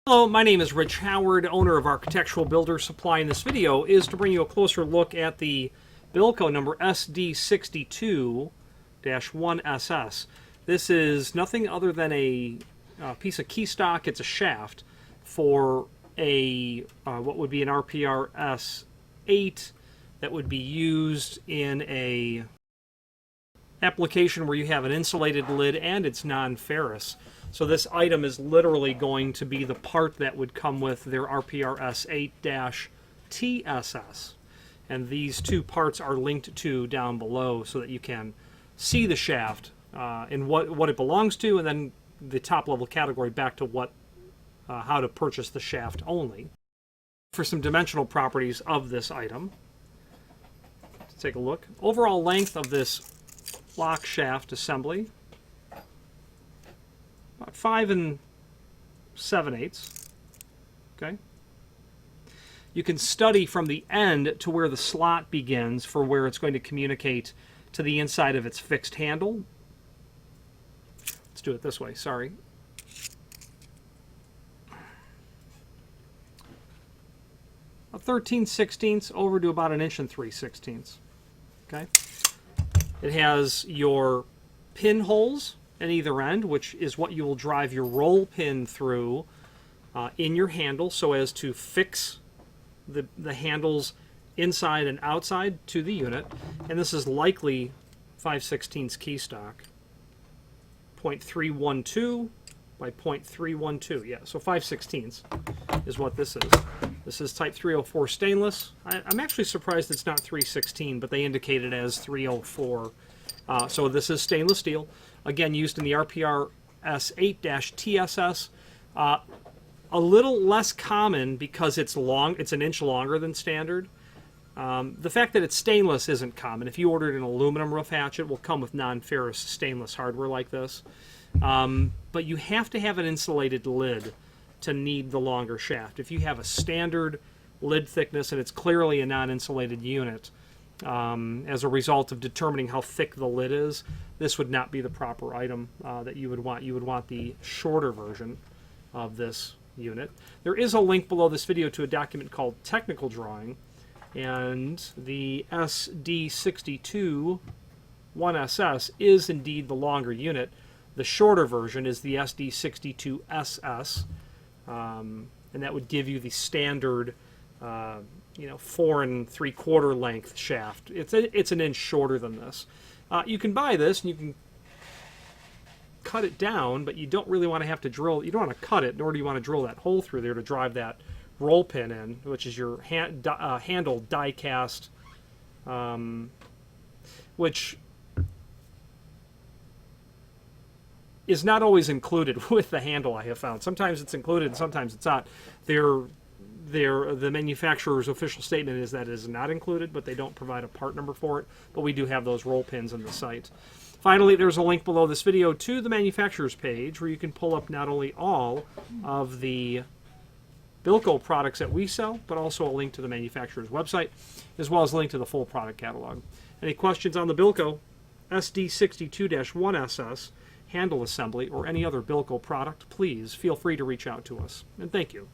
Hello, my name is Rich Howard, owner of Architectural Builder Supply, and this video is to bring you a closer look at the Bilco number SD62-1SS. This is nothing other than a piece of key stock. It's a shaft for a what would be an RPRS 8 that would be used in a application where you have an insulated lid and it's non-ferrous. So this item is literally going to be the part that would come with their RPRS 8-TSS. And these two parts are linked to down below so that you can see the shaft and what it belongs to, and then the top level category back to what how to purchase the shaft only. For some dimensional properties of this item, let's take a look. Overall length of this lock shaft assembly, about 5 7/8. Okay. You can study from the end to where the slot begins for where it's going to communicate to the inside of its fixed handle. Let's do it this way, sorry. A 13/16 over to about 1 3/16 inches. Okay. It has your pinholes at either end, which is what you will drive your roll pin through in your handle so as to fix the handles inside and outside to the unit. And this is likely 5/16 key stock. 0.312 by 0.312. Yeah, so 5/16 is what this is. This is type 304 stainless. I'm actually surprised it's not 316, but they indicate it as 304. So this is stainless steel, again used in the RPRS 8-TSS. A little less common because it's long. It's 1 inch longer than standard. The fact that it's stainless isn't common. If you ordered an aluminum roof hatch, it will come with non-ferrous stainless hardware like this. But you have to have an insulated lid to need the longer shaft. If you have a standard lid thickness and it's clearly a non-insulated unit, as a result of determining how thick the lid is, this would not be the proper item that you would want. You would want the shorter version of this unit. There is a link below this video to a document called Technical Drawing, and the SD62-1SS is indeed the longer unit. The shorter version is the SD62SS, and that would give you the standard 4 3/4 length shaft. It's 1 inch shorter than this. You can buy this and you can cut it down, but you don't really want to have to drill. You don't want to cut it, nor do you want to drill that hole through there to drive that roll pin in, which is your handle die cast, which is not always included with the handle, I have found. Sometimes it's included and sometimes it's not. The manufacturer's official statement is that it is not included, but they don't provide a part number for it. But we do have those roll pins on the site. Finally, there's a link below this video to the manufacturer's page where you can pull up not only all of the Bilco products that we sell, but also a link to the manufacturer's website, as well as a link to the full product catalog. Any questions on the Bilco SD62-1SS handle assembly or any other Bilco product, please feel free to reach out to us. And thank you.